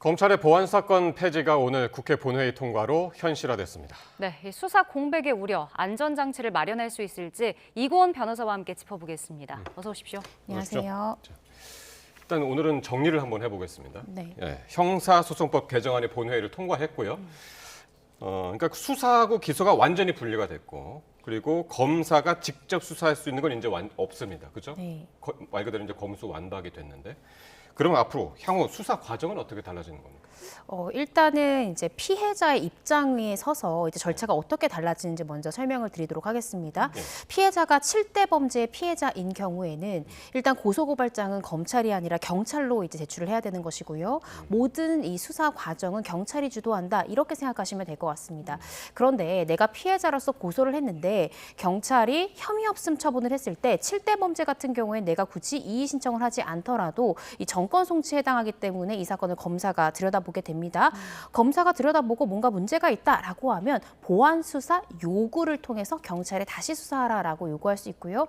검찰의 보안사건 폐지가 오늘 국회 본회의 통과로 현실화됐습니다. 네, 이 수사 공백의 우려, 안전장치를 마련할 수 있을지 이고은 변호사와 함께 짚어보겠습니다. 어서 오십시오. 안녕하세요. 일단 오늘은 정리를 한번 해보겠습니다. 네. 형사소송법 개정안이 본회의를 통과했고요. 그러니까 수사하고 기소가 완전히 분리가 됐고, 그리고 검사가 직접 수사할 수 있는 건 이제 없습니다. 그죠? 네. 말 그대로 이제 검수 완박이 됐는데, 그러면 앞으로 향후 수사 과정은 어떻게 달라지는 겁니까? 일단은 이제 피해자의 입장에 서서 이제 절차가 어떻게 달라지는지 먼저 설명을 드리도록 하겠습니다. 피해자가 7대 범죄의 피해자인 경우에는 일단 고소고발장은 검찰이 아니라 경찰로 이제 제출을 해야 되는 것이고요. 모든 이 수사 과정은 경찰이 주도한다 이렇게 생각하시면 될 것 같습니다. 그런데 내가 피해자로서 고소를 했는데 경찰이 혐의 없음 처분을 했을 때 7대 범죄 같은 경우에 내가 굳이 이의 신청을 하지 않더라도 이 정권 송치에 해당하기 때문에 이 사건을 검사가 들여다보게 됩니다. 검사가 들여다보고 뭔가 문제가 있다라고 하면 보완 수사 요구를 통해서 경찰에 다시 수사하라라고 요구할 수 있고요.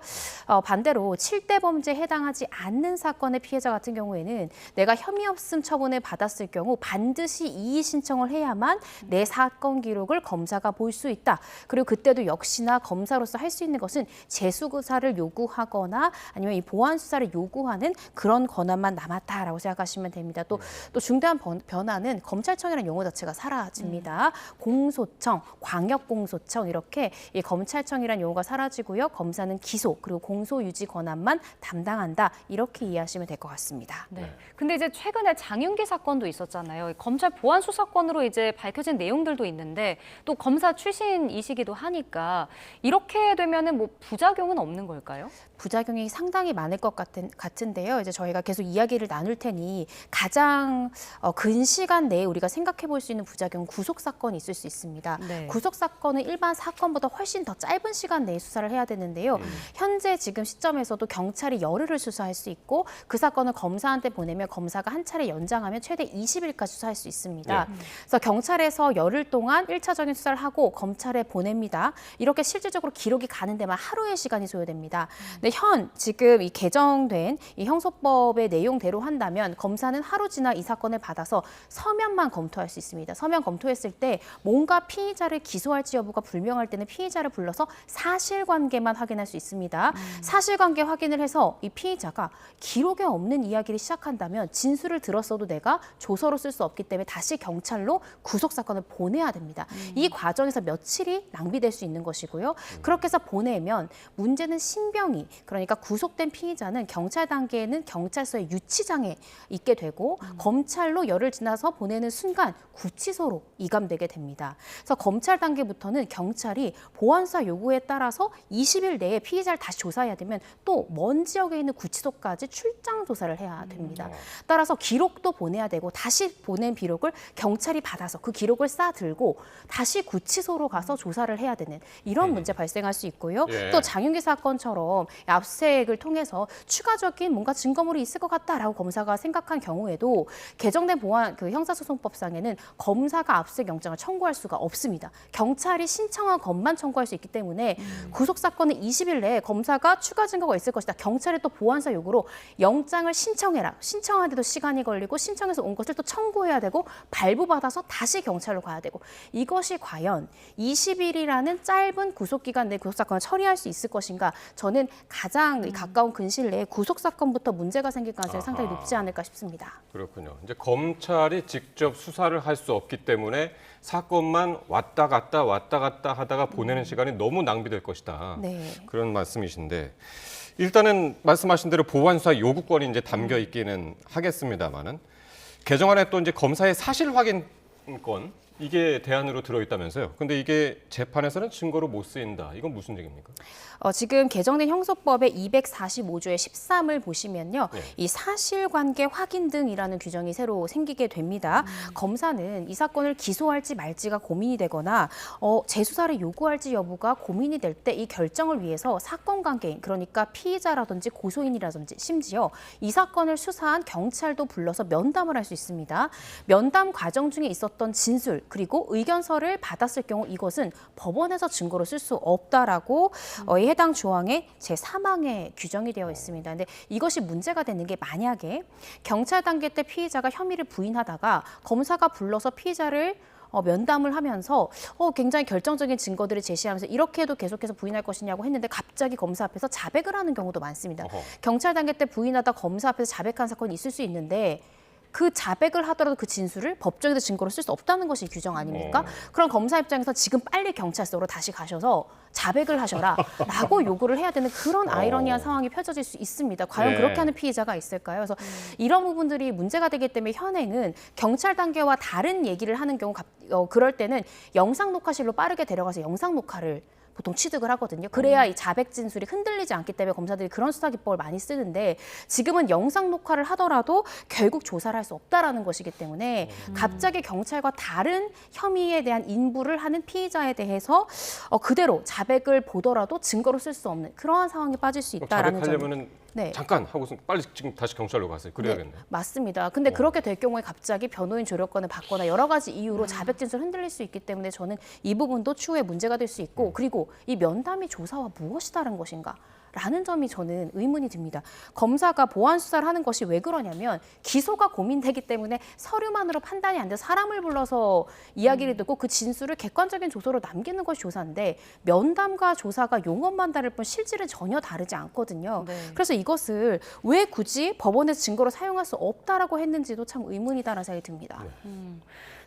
반대로 7대 범죄에 해당하지 않는 사건의 피해자 같은 경우에는 내가 혐의 없음 처분을 받았을 경우 반드시 이의 신청을 해야만 내 사건 기록을 검사가 볼 수 있다. 그리고 그때도 역시나 검사로서 할 수 있는 것은 재수사를 요구하거나 아니면 이 보완 수사를 요구하는 그런 권한만 남았다라고 생각하시면 됩니다. 또 중대한 변화는 검찰청이라는 용어 자체가 사라집니다. 공소청, 광역공소청 이렇게 이 검찰청이라는 용어가 사라지고요. 검사는 기소 그리고 공소 유지 권한만 담당한다. 이렇게 이해하시면 될 것 같습니다. 네. 근데 이제 최근에 장윤기 사건도 있었잖아요. 검찰 보안 수사권으로 이제 밝혀진 내용들도 있는데 또 검사 출신이시기도 하니까 이렇게 되면은 뭐 부작용은 없는 걸까요? 부작용이 상당히 많을 것 같은데요. 이제 저희가 계속 이야기를 나눌 테니 가장 근시간 내에 우리가 생각해 볼 수 있는 부작용은 구속 사건이 있을 수 있습니다. 네. 구속 사건은 일반 사건보다 훨씬 더 짧은 시간 내에 수사를 해야 되는데요. 현재 지금 시점에서도 경찰이 열흘을 수사할 수 있고 그 사건을 검사한테 보내면 검사가 한 차례 연장하면 최대 20일까지 수사할 수 있습니다. 그래서 경찰에서 열흘 동안 1차적인 수사를 하고 검찰에 보냅니다. 이렇게 실질적으로 기록이 가는 데만 하루의 시간이 소요됩니다. 근데 지금 이 개정된 이 형소법의 내용대로 한다면 검사는 하루 지나 이 사건을 받아서 서면만 검토할 수 있습니다. 서면 검토했을 때 뭔가 피의자를 기소할지 여부가 불명할 때는 피의자를 불러서 사실관계만 확인할 수 있습니다. 사실관계 확인을 해서 이 피의자가 기록에 없는 이야기를 시작한다면 진술을 들었어도 내가 조서로 쓸 수 없기 때문에 다시 경찰로 구속사건을 보내야 됩니다. 이 과정에서 며칠이 낭비될 수 있는 것이고요. 그렇게 해서 보내면 문제는 신병이 그러니까 구속된 피의자는 경찰 단계에는 경찰서의 유치장에 있게 되고 검찰로 열흘 지나서 보내는 순간 구치소로 이감되게 됩니다. 그래서 검찰 단계부터는 경찰이 보안수사 요구에 따라서 20일 내에 피의자를 다시 조사해야 되면 또 먼 지역에 있는 구치소까지 출장 조사를 해야 됩니다. 따라서 기록도 보내야 되고 다시 보낸 기록을 경찰이 받아서 그 기록을 싸들고 다시 구치소로 가서 조사를 해야 되는 이런 문제 발생할 수 있고요. 또 장윤기 사건처럼 압수수색을 통해서 추가적인 뭔가 증거물이 있을 것 같다라고 검사가 생각한 경우에도 개정된 형사소송법상에는 검사가 압수수색 영장을 청구할 수가 없습니다. 경찰이 신청한 것만 청구할 수 있기 때문에 구속 사건은 20일 내에 검사가 추가 증거가 있을 것이다. 경찰이 또 보안사 요구로 영장을 신청해라. 신청하는데도 시간이 걸리고 신청해서 온 것을 또 청구해야 되고 발부받아서 다시 경찰로 가야 되고 이것이 과연 20일이라는 짧은 구속기간 내에 구속사건을 처리할 수 있을 것인가? 저는 가장 가까운 근시일 내에 구속사건부터 문제가 생길 가능성이 상당히 높지 않을까 싶습니다. 그렇군요. 이제 검찰이 직접 수사를 할 수 없기 때문에 사건만 왔다 갔다 하다가 보내는 시간이 너무 낭비될 것이다. 네. 그런 말씀이신데 일단은 말씀하신 대로 보완수사 요구권이 이제 담겨 있기는 하겠습니다만은 개정안에 또 이제 검사의 사실 확인권 이게 대안으로 들어있다면서요. 근데 이게 재판에서는 증거로 못 쓰인다. 이건 무슨 얘기입니까? 지금 개정된 형소법의 245조의 13을 보시면요. 이 사실관계 확인 등이라는 규정이 새로 생기게 됩니다. 검사는 이 사건을 기소할지 말지가 고민이 되거나 재수사를 요구할지 여부가 고민이 될 때 이 결정을 위해서 사건 관계인 그러니까 피의자라든지 고소인이라든지 심지어 이 사건을 수사한 경찰도 불러서 면담을 할 수 있습니다. 면담 과정 중에 있었던 진술 그리고 의견서를 받았을 경우 이것은 법원에서 증거로 쓸 수 없다라고 이 해당 조항의 제3항에 규정이 되어 있습니다. 근데 이것이 문제가 되는 게 만약에 경찰 단계 때 피의자가 혐의를 부인하다가 검사가 불러서 피의자를 면담을 하면서 굉장히 결정적인 증거들을 제시하면서 이렇게 해도 계속해서 부인할 것이냐고 했는데 갑자기 검사 앞에서 자백을 하는 경우도 많습니다. 어허. 경찰 단계 때 부인하다 검사 앞에서 자백한 사건이 있을 수 있는데 그 자백을 하더라도 그 진술을 법정에서 증거로 쓸 수 없다는 것이 규정 아닙니까? 그럼 검사 입장에서 지금 빨리 경찰서로 다시 가셔서 자백을 하셔라라고 요구를 해야 되는 그런 아이러니한 상황이 펼쳐질 수 있습니다. 과연 네. 그렇게 하는 피의자가 있을까요? 그래서 이런 부분들이 문제가 되기 때문에 현행은 경찰 단계와 다른 얘기를 하는 경우 그럴 때는 영상 녹화실로 빠르게 데려가서 영상 녹화를 보통 취득을 하거든요. 그래야 이 자백 진술이 흔들리지 않기 때문에 검사들이 그런 수사 기법을 많이 쓰는데 지금은 영상 녹화를 하더라도 결국 조사를 할 수 없다라는 것이기 때문에 갑자기 경찰과 다른 혐의에 대한 인부를 하는 피의자에 대해서 그대로 자백을 보더라도 증거로 쓸 수 없는 그러한 상황에 빠질 수 있다라는 점. 자백하려면은 네. 잠깐 하고서 빨리 지금 다시 경찰로 가세요. 그래야겠네. 네, 맞습니다. 근데 그렇게 될 경우에 갑자기 변호인 조력권을 받거나 여러 가지 이유로 자백 진술 흔들릴 수 있기 때문에 저는 이 부분도 추후에 문제가 될 수 있고 그리고 이 면담이 조사와 무엇이 다른 것인가? 라는 점이 저는 의문이 듭니다. 검사가 보완 수사를 하는 것이 왜 그러냐면 기소가 고민되기 때문에 서류만으로 판단이 안 돼서 사람을 불러서 이야기를 듣고 그 진술을 객관적인 조서로 남기는 것이 조사인데 면담과 조사가 용어만 다를 뿐 실질은 전혀 다르지 않거든요. 네. 그래서 이것을 왜 굳이 법원에서 증거로 사용할 수 없다라고 했는지도 참 의문이다라는 생각이 듭니다.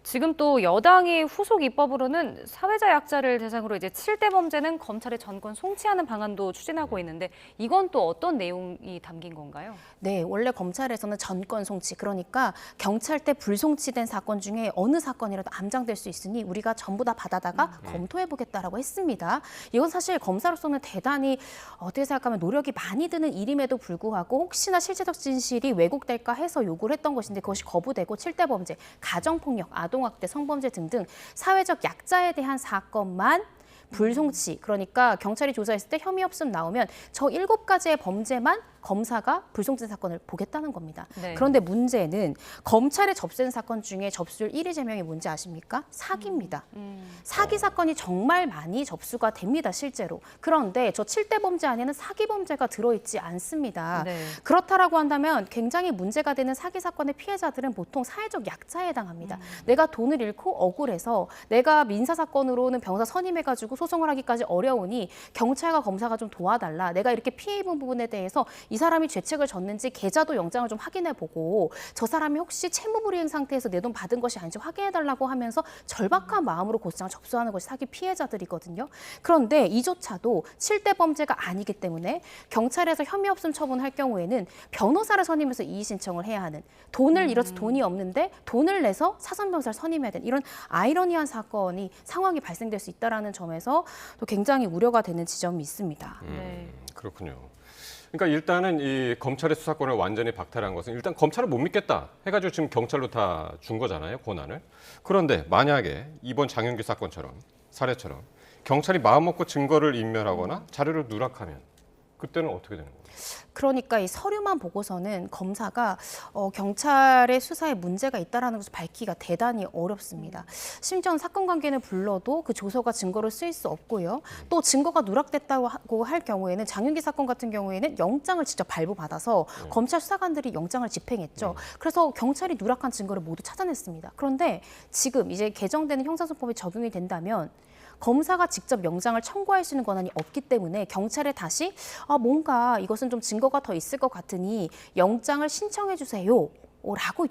지금 또 여당이 후속 입법으로는 사회자 약자를 대상으로 이제 7대 범죄는 검찰의 전권 송치하는 방안도 추진하고 있는데 이건 또 어떤 내용이 담긴 건가요? 네, 원래 검찰에서는 전권 송치, 그러니까 경찰대 불송치된 사건 중에 어느 사건이라도 암장될 수 있으니 우리가 전부 다 받아다가 검토해보겠다라고 했습니다. 이건 사실 검사로서는 대단히 어떻게 생각하면 노력이 많이 드는 일임에도 불구하고 혹시나 실체적 진실이 왜곡될까 해서 요구를 했던 것인데 그것이 거부되고 7대 범죄, 가정폭력, 아동학대, 성범죄 등등 사회적 약자에 대한 사건만 불송치, 그러니까 경찰이 조사했을 때 혐의 없음 나오면 저 7가지의 범죄만 검사가 불송치 사건을 보겠다는 겁니다. 네. 그런데 문제는 검찰에 접수된 사건 중에 접수율 1위 제명이 뭔지 아십니까? 사기입니다. 사기 사건이 정말 많이 접수가 됩니다, 실제로. 그런데 저 7대 범죄 안에는 사기 범죄가 들어있지 않습니다. 네. 그렇다라고 한다면 굉장히 문제가 되는 사기 사건의 피해자들은 보통 사회적 약자에 해당합니다. 내가 돈을 잃고 억울해서 내가 민사 사건으로는 변호사 선임해가지고 소송을 하기까지 어려우니 경찰과 검사가 좀 도와달라. 내가 이렇게 피해 입은 부분에 대해서 이 사람이 죄책을 졌는지 계좌도 영장을 좀 확인해보고 저 사람이 혹시 채무불이행 상태에서 내 돈 받은 것이 아닌지 확인해달라고 하면서 절박한 마음으로 고소장을 접수하는 것이 사기 피해자들이거든요. 그런데 이조차도 7대 범죄가 아니기 때문에 경찰에서 혐의 없음 처분할 경우에는 변호사를 선임해서 이의 신청을 해야 하는, 돈을 잃어서 돈이 없는데 돈을 내서 사선 변호사를 선임해야 되는 이런 아이러니한 상황이 발생될 수 있다는 점에서 또 굉장히 우려가 되는 지점이 있습니다. 네. 그렇군요. 그러니까 일단은 이 검찰의 수사권을 완전히 박탈한 것은 일단 검찰을 못 믿겠다 해가지고 지금 경찰로 다 준 거잖아요, 권한을. 그런데 만약에 이번 장윤기 사건처럼, 사례처럼 경찰이 마음먹고 증거를 인멸하거나 자료를 누락하면 그때는 어떻게 되는 거예요? 그러니까 이 서류만 보고서는 검사가 경찰의 수사에 문제가 있다는 것을 밝히기가 대단히 어렵습니다. 심지어 사건 관계는 불러도 그 조서가 증거로 쓰일 수 없고요. 또 증거가 누락됐다고 할 경우에는 장윤기 사건 같은 경우에는 영장을 직접 발부받아서 검찰 수사관들이 영장을 집행했죠. 그래서 경찰이 누락한 증거를 모두 찾아냈습니다. 그런데 지금 이제 개정되는 형사소송법이 적용이 된다면 검사가 직접 영장을 청구할 수 있는 권한이 없기 때문에 경찰에 다시 뭔가 이것은 좀 증거가 더 있을 것 같으니 영장을 신청해 주세요. 라고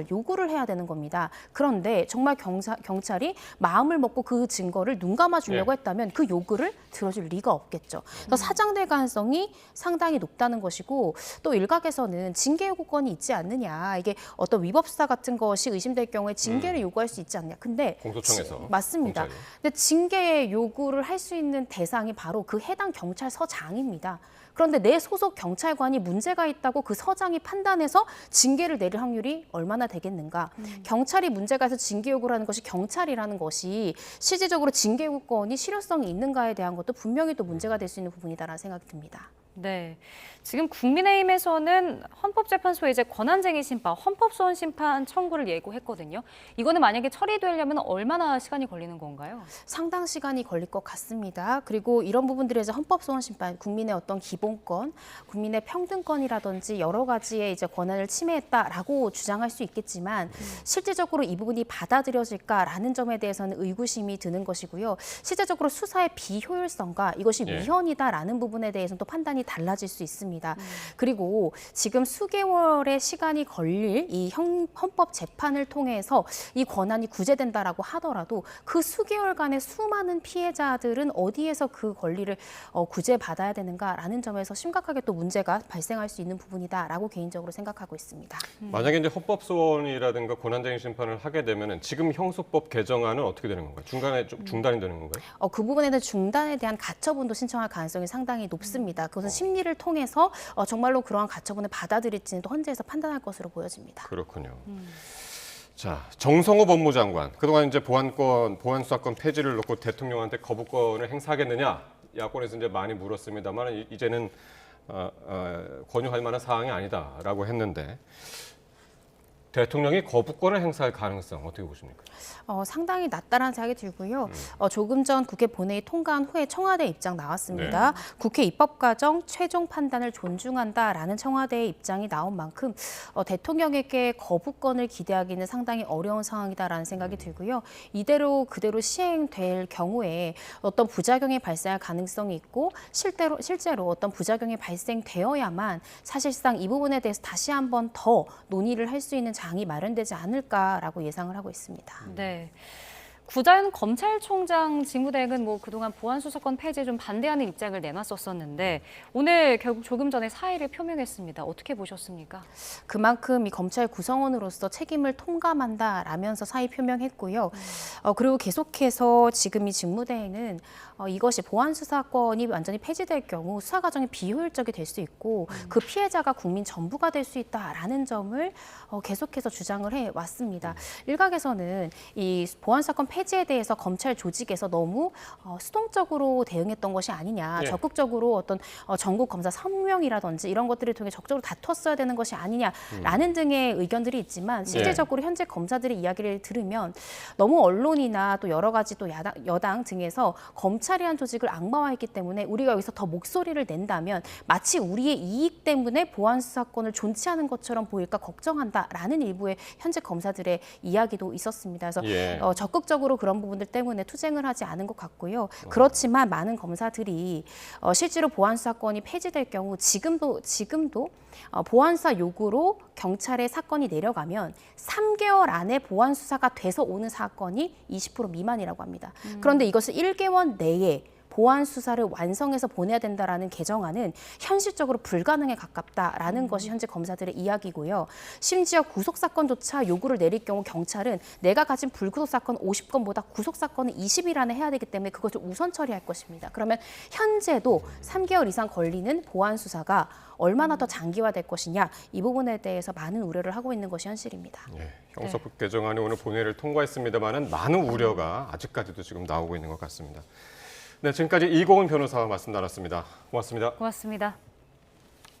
요구를 해야 되는 겁니다. 그런데 정말 경찰이 마음을 먹고 그 증거를 눈 감아 주려고 했다면 그 요구를 들어줄 리가 없겠죠. 그래서 사장될 가능성이 상당히 높다는 것이고 또 일각에서는 징계 요구권이 있지 않느냐. 이게 어떤 위법 수사 같은 것이 의심될 경우에 징계를 요구할 수 있지 않냐. 근데 공소청에서. 맞습니다. 검찰이. 근데 징계 요구를 할 수 있는 대상이 바로 그 해당 경찰서장입니다. 그런데 내 소속 경찰관이 문제가 있다고 그 서장이 판단해서 징계를 내릴 확률이 얼마나 되겠는가. 경찰이 문제가 있어서 징계 요구를 하는 것이 경찰이라는 것이 실질적으로 징계 요구권이 실효성이 있는가에 대한 것도 분명히 또 문제가 될 수 있는 부분이다라는 생각이 듭니다. 네. 지금 국민의힘에서는 헌법재판소에 이제 권한쟁의 심판, 헌법소원 심판 청구를 예고했거든요. 이거는 만약에 처리되려면 얼마나 시간이 걸리는 건가요? 상당 시간이 걸릴 것 같습니다. 그리고 이런 부분들에서 헌법소원 심판, 국민의 어떤 기본권, 국민의 평등권이라든지 여러 가지의 이제 권한을 침해했다라고 주장할 수 있겠지만 실질적으로 이 부분이 받아들여질까라는 점에 대해서는 의구심이 드는 것이고요. 실제적으로 수사의 비효율성과 이것이 예. 위헌이다라는 부분에 대해서는 또 판단이 달라질 수 있습니다. 그리고 지금 수개월의 시간이 걸릴 이 헌법 재판을 통해서 이 권한이 구제된다라고 하더라도 그 수개월간의 수많은 피해자들은 어디에서 그 권리를 구제받아야 되는가라는 점에서 심각하게 또 문제가 발생할 수 있는 부분이다라고 개인적으로 생각하고 있습니다. 만약에 이제 헌법소원이라든가 권한쟁의 심판을 하게 되면은 지금 형소법 개정안은 어떻게 되는 건가요? 중간에 좀 중단이 되는 건가요? 그 부분에는 중단에 대한 가처분도 신청할 가능성이 상당히 높습니다. 그것은 심리를 통해서 정말로 그러한 가처분을 받아들일지는 또 헌재에서 판단할 것으로 보여집니다. 그렇군요. 자, 정성호 법무장관. 그동안 이제 보안수사권 폐지를 놓고 대통령한테 거부권을 행사하겠느냐? 야권에서 이제 많이 물었습니다만 이제는 권유할 만한 사항이 아니다라고 했는데 대통령이 거부권을 행사할 가능성 어떻게 보십니까? 상당히 낮다라는 생각이 들고요. 조금 전 국회 본회의 통과한 후에 청와대 입장 나왔습니다. 국회 입법과정 최종 판단을 존중한다라는 청와대의 입장이 나온 만큼 대통령에게 거부권을 기대하기는 상당히 어려운 상황이다라는 생각이 들고요. 이대로 그대로 시행될 경우에 어떤 부작용이 발생할 가능성이 있고 실제로 어떤 부작용이 발생되어야만 사실상 이 부분에 대해서 다시 한번 더 논의를 할 수 있는 장이 마련되지 않을까라고 예상을 하고 있습니다. 네. 구자윤 검찰총장 직무대행은 그동안 보안수사권 폐지에 좀 반대하는 입장을 내놨었는데 오늘 결국 조금 전에 사의를 표명했습니다. 어떻게 보셨습니까? 그만큼 이 검찰 구성원으로서 책임을 통감한다라면서 사의 표명했고요. 그리고 계속해서 지금 이 직무대행은 이것이 보안수사권이 완전히 폐지될 경우 수사 과정이 비효율적이 될 수 있고 그 피해자가 국민 전부가 될 수 있다라는 점을 계속해서 주장을 해왔습니다. 일각에서는 이 보안사건 폐지에 대해서 검찰 조직에서 너무 수동적으로 대응했던 것이 아니냐, 예. 적극적으로 어떤 전국 검사 성명이라든지 이런 것들을 통해 적극적으로 다퉜어야 되는 것이 아니냐라는 등의 의견들이 있지만 실질적으로 현재 검사들의 이야기를 들으면 너무 언론이나 또 여러 가지 또 여당 등에서 검찰이란 조직을 악마화했기 때문에 우리가 여기서 더 목소리를 낸다면 마치 우리의 이익 때문에 보안수사권을 존치하는 것처럼 보일까 걱정한다라는 일부의 현재 검사들의 이야기도 있었습니다. 그래서 예. 적극적으로 그런 부분들 때문에 투쟁을 하지 않은 것 같고요. 그렇지만 많은 검사들이 실제로 보안수사권이 폐지될 경우 지금도 보안수사 요구로 경찰에 사건이 내려가면 3개월 안에 보안수사가 돼서 오는 사건이 20% 미만이라고 합니다. 그런데 이것을 1개월 내에 보안 수사를 완성해서 보내야 된다라는 개정안은 현실적으로 불가능에 가깝다라는 것이 현재 검사들의 이야기고요. 심지어 구속 사건조차 요구를 내릴 경우 경찰은 내가 가진 불구속 사건 50건보다 구속 사건은 20일 안에 해야 되기 때문에 그것을 우선 처리할 것입니다. 그러면 현재도 3개월 이상 걸리는 보안 수사가 얼마나 더 장기화될 것이냐, 이 부분에 대해서 많은 우려를 하고 있는 것이 현실입니다. 예, 형사법 개정안이 오늘 본회의를 통과했습니다만은 많은 우려가 아직까지도 지금 나오고 있는 것 같습니다. 네, 지금까지 이고은 변호사와 말씀 나눴습니다. 고맙습니다. 고맙습니다.